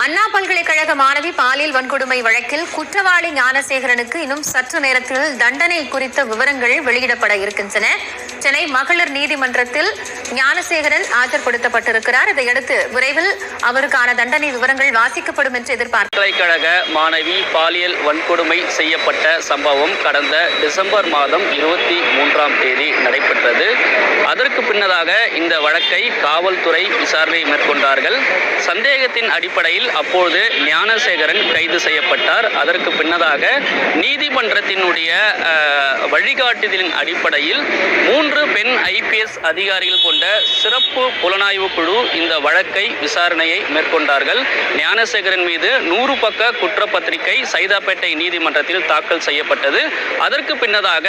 அண்ணா பல்கலைக்கழக மாணவி பாலியல் வன்கொடுமை வழக்கில் குற்றவாளி ஞானசேகரனுக்கு இன்னும் சற்று நேரத்தில் தண்டனை குறித்த விவரங்கள் வெளியிடப்பட இருக்கின்றன. சென்னை மகளிர் நீதிமன்றத்தில் ஞானசேகரன் ஆஜர்படுத்தப்பட்டிருக்கிறார். இதையடுத்து விரைவில் அவருக்கான தண்டனை விவரங்கள் வாசிக்கப்படும் என்று எதிர்பார்க்கிறார். பல்கலைக்கழக மாணவி பாலியல் வன்கொடுமை செய்யப்பட்ட சம்பவம் கடந்த டிசம்பர் மாதம் 23ஆம் தேதி நடைபெற்றது. அதற்கு பின்னதாக இந்த வழக்கை காவல்துறை விசாரணை மேற்கொண்டார்கள். சந்தேகத்தின் அடிப்படையில் அப்போது ஞானசேகரன் கைது செய்யப்பட்டார். அதற்கு பின்னதாக நீதிமன்றத்தினுடைய வழிகாட்டுதலின் அடிப்படையில் 3 பெண் IPS அதிகாரிகள் கொண்ட சிறப்பு புலனாய்வு குழு இந்த வழக்கை விசாரணையை மேற்கொண்டார்கள். ஞானசேகரன் மீது 100 பக்க குற்றப்பத்திரிகை சைதாப்பேட்டை நீதிமன்றத்தில் தாக்கல் செய்யப்பட்டது. அதற்கு பின்னதாக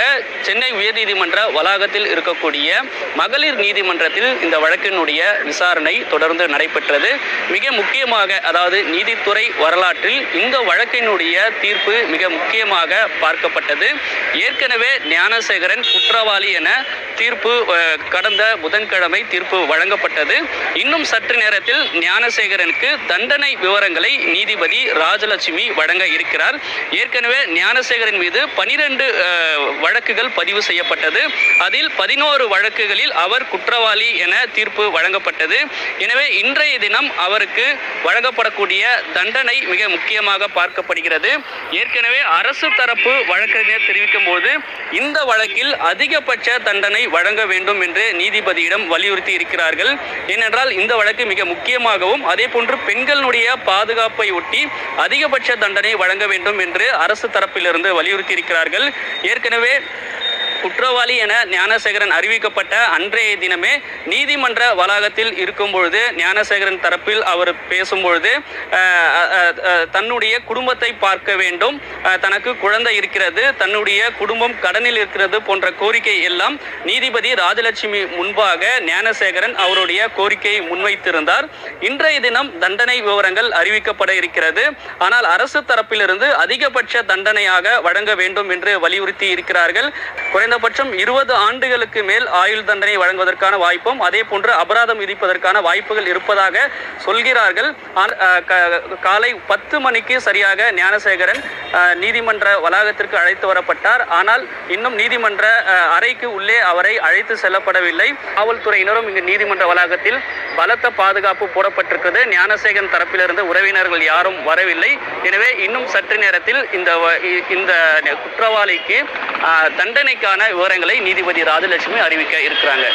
சென்னை உயர்நீதிமன்ற வளாகத்தில் இருக்கக்கூடிய மகளிர் நீதிமன்றத்தில் இந்த வழக்கினுடைய விசாரணை தொடர்ந்து நடைபெற்றது. மிக முக்கியமாக, அதாவது நீதித்துறை வரலாற்றில் இந்த வழக்கினுடைய தீர்ப்பு மிக முக்கியமாக பார்க்கப்பட்டது. ஏற்கனவே ஞானசேகரன் குற்றவாளி என தீர்ப்பு கடந்த புதன்கிழமை தீர்ப்பு வழங்கப்பட்டது. இன்னும் சற்று நேரத்தில் ஞானசேகரனுக்கு தண்டனை விவரங்களை நீதிபதி ராஜலட்சுமி வழங்க இருக்கிறார். ஏற்கனவே ஞானசேகரன் மீது 12 வழக்குகள் பதிவு செய்யப்பட்டது. அதில் 11 வழக்குகளில் அவர் குற்றவாளி என தீர்ப்பு வழங்கப்பட்டது. எனவே இன்றைய தினம் அவருக்கு வழங்கப்படக்கூடிய தண்டனை மிக முக்கியமாக பார்க்கப்படுகிறது. ஏற்கனவே அரசு தரப்பு வழக்கறிஞர் தெரிவிக்கும் போது இந்த வழக்கில் அதிகபட்ச தண்டனை வழங்க வேண்டும் என்று நீதிபதியிடம் வலியுறுத்தி இருக்கிறார்கள். ஏனென்றால் இந்த வழக்கு மிக முக்கியமாகவும் அதே போன்று பெண்களுடைய பாதுகாப்பை ஒட்டி அதிகபட்ச தண்டனை வழங்க வேண்டும் என்று அரசு தரப்பிலிருந்து வலியுறுத்தி இருக்கிறார்கள். ஏற்கனவே குற்றவாளி என ஞானசேகரன் அறிவிக்கப்பட்ட அன்றைய தினமே நீதிமன்ற வளாகத்தில் இருக்கும் பொழுது ஞானசேகரன் தரப்பில் அவர் பேசும்பொழுது தன்னுடைய குடும்பத்தை பார்க்க வேண்டும், தனக்கு குழந்தை இருக்கிறது, தன்னுடைய குடும்பம் கடனில் இருக்கிறது போன்ற கோரிக்கை எல்லாம் நீதிபதி ராஜலட்சுமி முன்பாக ஞானசேகரன் அவருடைய கோரிக்கையை முன்வைத்திருந்தார். இன்றைய தினம் தண்டனை விவரங்கள் அறிவிக்கப்பட இருக்கிறது. ஆனால் அரசு தரப்பிலிருந்து அதிகபட்ச தண்டனையாக வழங்க வேண்டும் என்று வலியுறுத்தி இருக்கிறார்கள். குறைந்தபட்சம் 20 ஆண்டுகளுக்கு மேல் ஆயுள் தண்டனை வழங்குவதற்கான வாய்ப்பும் அதே போன்று அபராதம் விதிப்பதற்கான வாய்ப்புகள் இருப்பதாக சொல்கிறார்கள். காலை 10 மணிக்கு சரியாக ஞானசேகரன் நீதிமன்ற வளாகத்திற்கு அழைத்து வரப்பட்டார். ஆனால் இன்னும் நீதிமன்ற அறைக்கு உள்ளே அவரை அழைத்து செல்லப்படவில்லை. காவல்துறையினரும் இங்கு நீதிமன்ற வளாகத்தில் பலத்த பாதுகாப்பு போடப்பட்டிருக்கிறது. ஞானசேகரன் தரப்பிலிருந்து உறவினர்கள் யாரும் வரவில்லை. எனவே இன்னும் சற்று நேரத்தில் இந்த குற்றவாளிக்கு தண்டனைக்கான விவரங்களை நீதிபதி ராஜலட்சுமி அறிவிக்க இருக்கிறாங்க.